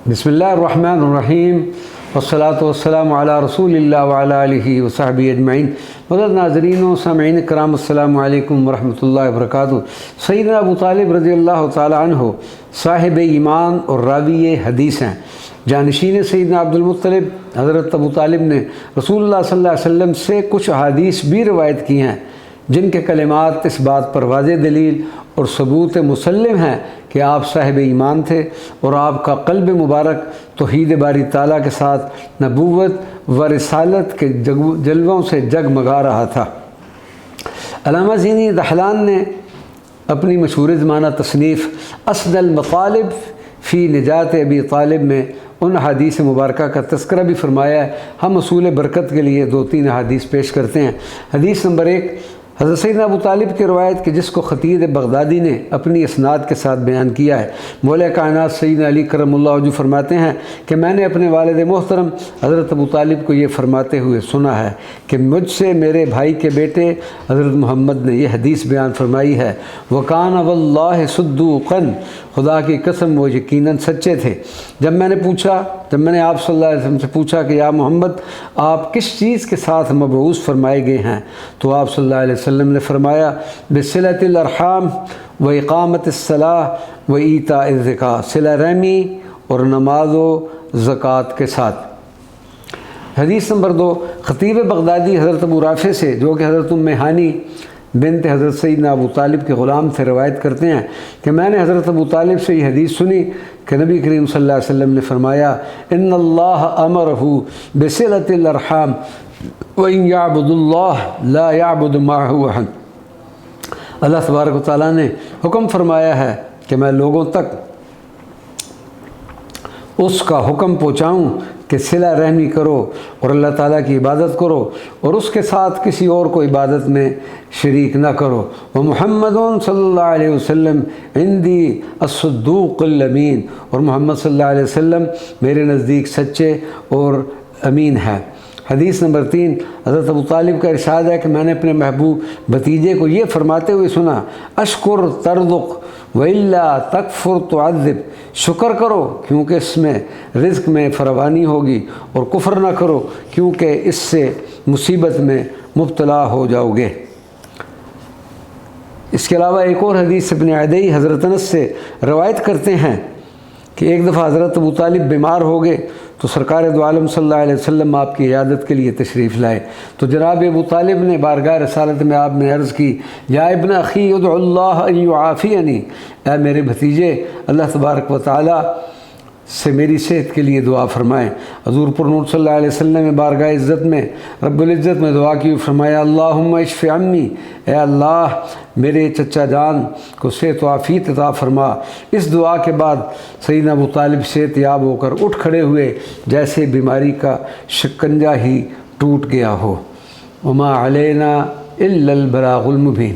بسم اللہ الرحمن الرحیم والصلاة والسلام علی رسول اللہ وعلی آلہ وصحبہ اجمعین۔ مدد ناظرین و سامعین کرام، السلام علیکم ورحمۃ اللہ وبرکاتہ۔ سیدنا ابو طالب رضی اللہ تعالی عنہ صاحب ایمان اور راوی حدیث ہیں۔ جانشین سیدنا عبد المطلب حضرت ابو طالب نے رسول اللہ صلی اللہ علیہ وسلم سے کچھ احادیث بھی روایت کی ہیں جن کے کلمات اس بات پر واضح دلیل اور ثبوت مسلم ہیں کہ آپ صاحب ایمان تھے اور آپ کا قلب مبارک توحید باری تعالیٰ کے ساتھ نبوت و رسالت کے جلووں سے جگمگا رہا تھا۔ علامہ زینی دہلان نے اپنی مشہور زمانہ تصنیف اسد المطالب فی نجات ابی طالب میں ان حدیث مبارکہ کا تذکرہ بھی فرمایا ہے۔ ہم اصول برکت کے لیے 2-3 حدیث پیش کرتے ہیں۔ حدیث نمبر 1، حضرت سیدنا ابو طالب کی روایت کہ جس کو خطیب بغدادی نے اپنی اسناد کے ساتھ بیان کیا ہے۔ مولا کائنات سیدنا علی کرم اللہ وجہ فرماتے ہیں کہ میں نے اپنے والد محترم حضرت ابو طالب کو یہ فرماتے ہوئے سنا ہے کہ مجھ سے میرے بھائی کے بیٹے حضرت محمد نے یہ حدیث بیان فرمائی ہے، وَكَانَ وَاللَّهِ صُدُّوقًا، خدا کی قسم وہ یقیناً سچے تھے۔ جب میں نے آپ صلی اللہ علیہ وسلم سے پوچھا کہ یا محمد آپ کس چیز کے ساتھ مبعوث فرمائے گئے ہیں، تو آپ صلی اللہ علیہ وسلم نے فرمایا بصلۃ الارحام و اقامت الصلاۃ و ایتاء الزکاۃ، صلہ رحمی اور نماز و زکوٰۃ کے ساتھ۔ حدیث نمبر 2، خطیب بغدادی حضرت ابو رافع سے جو کہ حضرت ام ہانی بنت حضرت سیدنا ابو طالب کے غلام سے روایت کرتے ہیں کہ میں نے حضرت ابو طالب سے یہ حدیث سنی کہ نبی کریم صلی اللہ علیہ وسلم نے فرمایا ان اللہ امرہ بصلۃ الارحام وَإِن يَعْبُدُ اللَّهَ لَا يَعْبُدُ مَعَهُ أَحَدٌ، اللہ تبارک و تعالیٰ نے حکم فرمایا ہے کہ میں لوگوں تک اس کا حکم پہنچاؤں کہ صلہ رحمی کرو اور اللہ تعالیٰ کی عبادت کرو اور اس کے ساتھ کسی اور کو عبادت میں شریک نہ کرو۔ وَمُحَمَّدٌ صلی اللہ علیہ وسلم عندی الصدوق الامین، اور محمد صلی اللہ علیہ وسلم میرے نزدیک سچے اور امین ہے۔ حدیث نمبر 3، حضرت ابو طالب کا ارشاد ہے کہ میں نے اپنے محبوب بھتیجے کو یہ فرماتے ہوئے سنا اشکر ترزق وَإِلَّا تَكْفُرْ تُعَذِّبْ، شکر کرو کیونکہ اس میں رزق میں فراوانی ہوگی، اور کفر نہ کرو کیونکہ اس سے مصیبت میں مبتلا ہو جاؤ گے۔ اس کے علاوہ ایک اور حدیث ابن عدی حضرت انس سے روایت کرتے ہیں کہ ایک دفعہ حضرت ابو طالب بیمار ہو گئے تو سرکار دو عالم صلی اللہ علیہ وسلم آپ کی عیادت کے لیے تشریف لائے، تو جناب ابو طالب نے بارگاہ رسالت میں آپ نے عرض کی یا ابن اخی ادعو اللہ ان یعافینی، اے میرے بھتیجے اللہ تبارک و تعالی سے میری صحت کے لیے دعا فرمائیں۔ حضور پر نور صلی اللہ علیہ وسلم نے بارگاہ عزت میں رب العزت میں دعا کی، فرمایا اللہم اشف عمی، اے اللہ میرے چچا جان کو صحت و عافیت عطا فرما۔ اس دعا کے بعد سیدنا ابو طالب صحت یاب ہو کر اٹھ کھڑے ہوئے جیسے بیماری کا شکنجہ ہی ٹوٹ گیا ہو۔ وما علینا الا البلاغ المبین۔